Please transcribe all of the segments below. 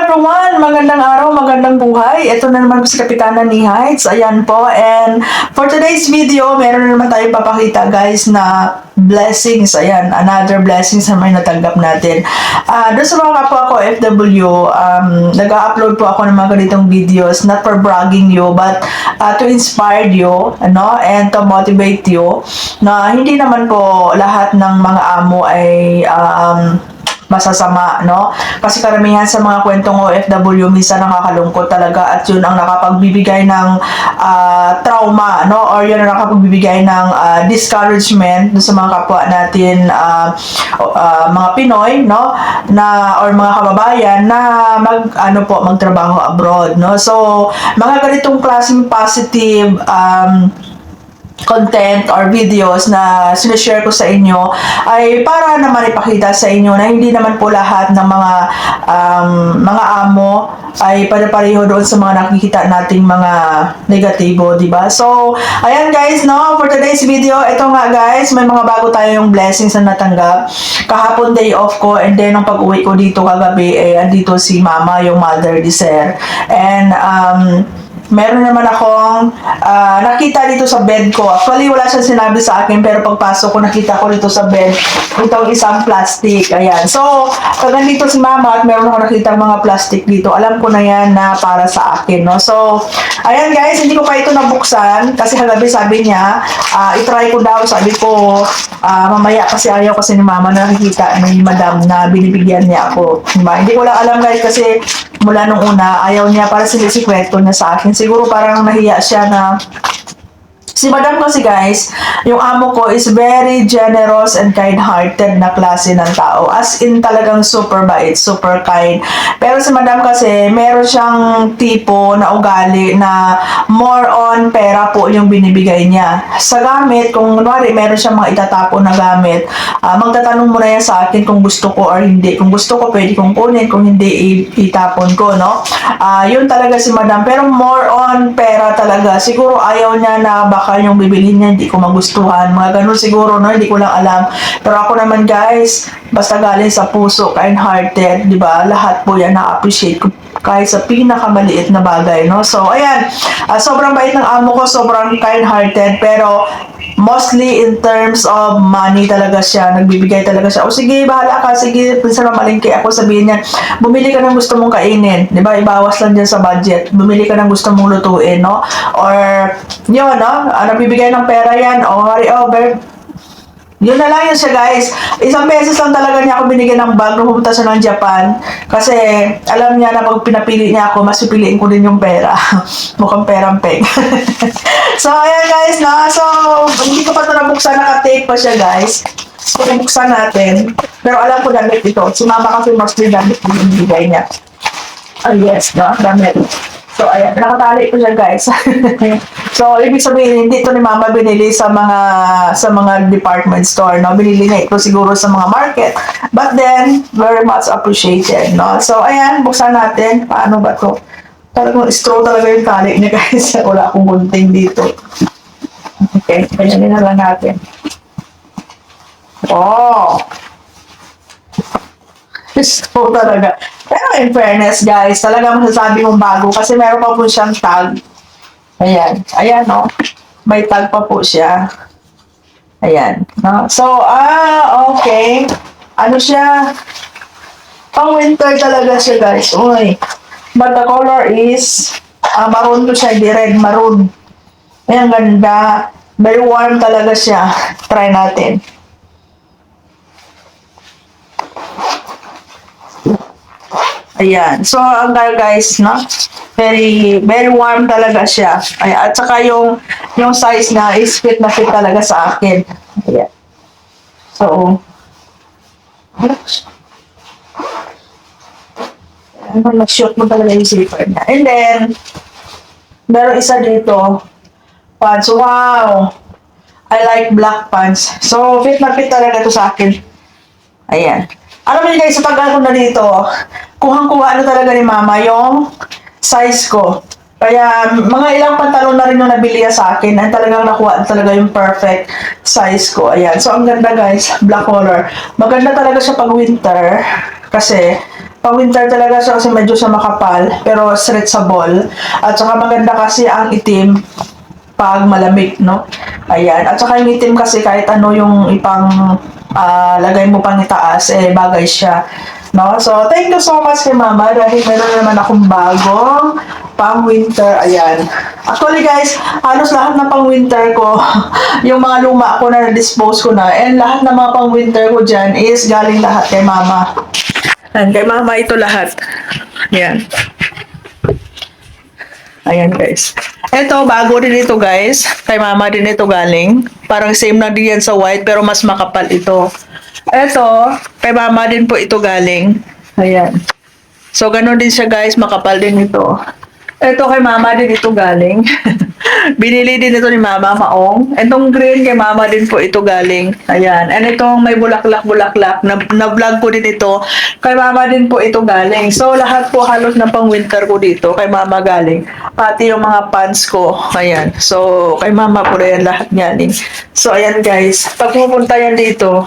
everyone! Magandang araw, magandang buhay. Ito na naman po si Kapitana ni Heights. Ayan po. And for today's video, meron na naman tayong papakita guys na blessings. Ayan, another blessings na may natanggap natin. Doon sa mga kapwa ko FW, nag-upload po ako ng mga ganitong videos, not for bragging you, but to inspire you, ano, and to motivate you, na hindi naman po lahat ng mga amo ay masasama, no? Kasi karamihan sa mga kwentong OFW minsan nakakalungkot talaga at yun ang nakapagbibigay ng trauma, no? Or yun ang nakapagbibigay ng discouragement sa mga kapwa natin, mga Pinoy, no? Na or mga kababayan na magtrabaho abroad, no? So, mga ganitong klaseng positive content or videos na sinishare ko sa inyo ay para naman ipakita sa inyo na hindi naman po lahat ng mga amo ay pare-pareho doon sa mga nakikita nating mga negatibo, di ba? So, ayan guys, no, for today's video, ito nga guys, may mga bago tayong blessings na natanggap. Kahapon day off ko, and then nung pag-uwi ko dito kagabi, andito si mama, yung mother ni Sir. And meron naman akong nakita dito sa bed ko. Actually, wala siyang sinabi sa akin, pero pagpasok ko, nakita ko dito sa bed itong isang plastic. Ayan. So, pag nandito si mama at meron ako nakita mga plastic dito, alam ko na yan na para sa akin, no? So, ayan guys, hindi ko pa ito nabuksan kasi kagabi sabi niya, itry ko daw, sabi ko, mamaya kasi ayaw kasi ni mama na nakikita ni madam na binibigyan niya ako. Diba? Hindi ko lang alam guys kasi mula nung una, ayaw niya para sinisikreto niya sa akin. Siguro parang nahiya siya na si madam kasi guys, yung amo ko is very generous and kind-hearted na klase ng tao. As in talagang super bait, super kind. Pero si madam kasi, meron siyang tipo na ugali na more on pera po yung binibigay niya. Sa gamit, kung kunwari meron siyang mga itatapon na gamit, magtatanong muna yan sa akin kung gusto ko or hindi. Kung gusto ko, pwede kong kunin. Kung hindi, itapon ko, no? Yun talaga si madam. Pero more on pera talaga. Siguro ayaw niya na baka yung bibilhin niya, hindi ko magustuhan. Mga ganun siguro, no? Hindi ko lang alam. Pero ako naman, guys, basta galing sa puso, kind-hearted, di ba? Lahat po yan na-appreciate ko kahit sa pinakamaliit na bagay, no? So, ayan. Sobrang bait ng amo ko, sobrang kind-hearted, pero mostly in terms of money talaga siya, nagbibigay talaga siya. O sige, bahala ka, sige, pinsan mamalingki ako, sabihin niya, bumili ka ng gusto mong kainin, di ba? Ibawas lang dyan sa budget. Bumili ka ng gusto mong lutuin, no? Or, yun, no? Nagbibigay ng pera yan, o hurry over. Yun na lang yun siya guys. Isang beses lang talaga niya ako binigyan ng bag nung pumunta siya ng Japan. Kasi alam niya na pag pinapili niya ako, mas pipiliin ko din yung pera. Mukhang perang peg. So ayan guys, no? So hindi ko pa ito nabuksan, naka-tape pa siya guys. So nabuksan natin. Pero alam ko damit ito. Si mama kasi mostly damit yung binigay niya. Oh yes, no? Damit. So, ayan, nakatali ko siya guys. So, ibig sabihin, hindi ito ni mama binili sa mga department store, no? Binili niya ito siguro sa mga market. But then, very much appreciated, no? So, ayan, buksan natin. Paano ba ito? Talagang straw talaga yung tali niya guys. Wala akong gunting dito. Okay, ganyan na lang natin. Oh! Straw talaga. Pero in fairness guys, talagang masasabi mong bago kasi meron pa po siyang tag. Ayan. Ayan, no? May tag pa po siya. Ayan. No? So, okay. Ano siya? Pang winter talaga siya guys. Uy. But the color is maroon to siya. Hindi red, maroon. Ayan, ganda. Very warm talaga siya. Try natin. Ayan. So, ang guys, no? Very, very warm talaga siya. Ayan. At saka yung size na is fit na fit talaga sa akin. Ayan. So, mag-shoot mo talaga yung zipper niya. And then, meron isa dito. Pants. Wow! I like black pants. So, fit na fit talaga ito sa akin. Ayan. Alam mo guys, sa pag-ano na dito, kuhang-kuha talaga ni mama yung size ko. Kaya mga ilang pantalon na rin yung nabili niya sa akin ay talagang nakuha talaga yung perfect size ko. Ayan. So, ang ganda guys, black color. Maganda talaga siya pag winter kasi Pang winter talaga siya kasi medyo siya makapal, pero stretchable. At saka maganda kasi ang itim pag malamig, no? Ayan. At saka yung itim kasi kahit ano yung ipang lagay mo pang itaas, eh bagay siya. No? So, thank you so much kay Mama dahil meron naman akong bagong pang winter. Ayan. Actually guys, halos lahat ng pang winter ko, yung mga luma ko na na-dispose ko na, and lahat ng mga pang winter ko dyan is galing lahat kay Mama. And kay Mama ito lahat. Ayan. Ayan guys. Ito, bago din ito guys. Kay Mama din ito galing. Parang same na din yan sa white pero mas makapal ito. Ito, kay Mama din po ito galing. Ayan. So, ganun din siya guys. Makapal din ito. Ito kay Mama din ito galing. Binili din ito ni Mama Maong. Itong green kay Mama din po ito galing. Ayan. And itong may bulaklak-bulaklak na-vlog ko din ito. Kay Mama din po ito galing. So lahat po halos ng pang winter ko dito kay Mama galing. Pati yung mga pants ko. Ayan. So kay Mama po rin lahat yan. So ayan guys. Pag pupunta yan dito,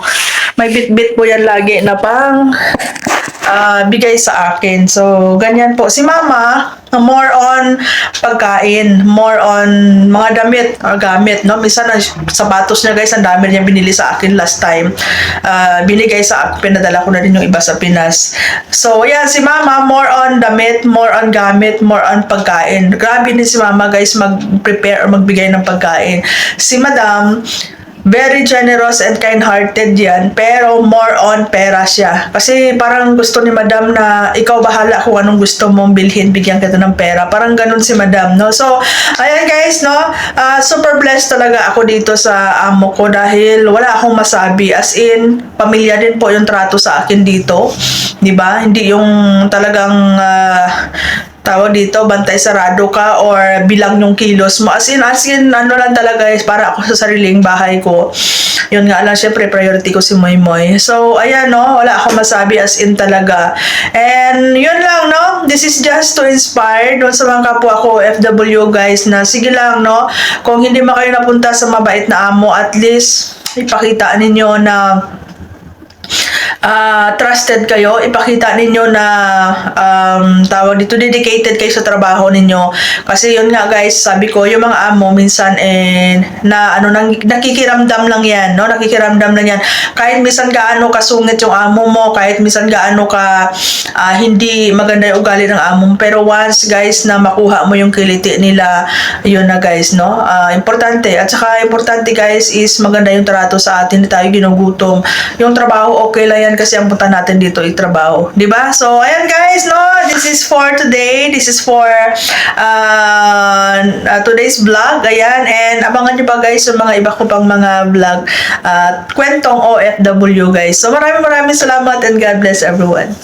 may bit-bit po yan lagi na pang bigay sa akin. So, ganyan po. Si Mama, more on pagkain, more on mga damit or gamit, no? Minsan, sapatos niya guys, ang dami niya binili sa akin last time. Binigay sa akin, pinadala ko na din yung iba sa Pinas. So, yan, si Mama, more on damit, more on gamit, more on pagkain. Grabe din si Mama guys, mag-prepare or magbigay ng pagkain. Si Madam, very generous and kind-hearted yan, pero more on pera siya. Kasi parang gusto ni Madam na ikaw bahala kung anong gusto mong bilhin, bigyan kita ng pera. Parang ganun si Madam, no? So, ayan guys, no? Super blessed talaga ako dito sa amo ko dahil wala akong masabi. As in, pamilya din po yung trato sa akin dito. 'Di ba? Hindi yung talagang tawag dito, bantay sarado ka or bilang yung kilos mo. As in, ano lang talaga guys, para ako sa sariling bahay ko. Yun nga lang, syempre, priority ko si Moy Moy. So, ayan, no, wala akong masabi as in talaga. And, yun lang, no, this is just to inspire doon sa mga kapwa ko, FW guys, na sige lang, no, kung hindi man kayo napunta sa mabait na amo, at least, ipakita ninyo na trusted kayo, ipakita ninyo na tawag dito, dedicated kayo sa trabaho ninyo. Kasi yun nga guys, sabi ko, yung mga amo minsan na nakikiramdam lang yan, no? Nakikiramdam lang yan. Kahit minsan gaano kasungit yung amo mo, kahit minsan gaano ka hindi maganda yung ugali ng amo mo, pero once guys na makuha mo yung kiliti nila, yun na guys, no? Importante. At saka importante guys is maganda yung trato sa atin, hindi tayo ginugutom. Yung trabaho okay lang yan kasi ang punta natin dito ay trabaho, di ba? So ayan guys, no, this is for today, this is for today's vlog. Ayan, and abangan nyo pa guys yung mga iba ko pang mga vlog, kwentong OFW guys. So maraming salamat and God bless everyone.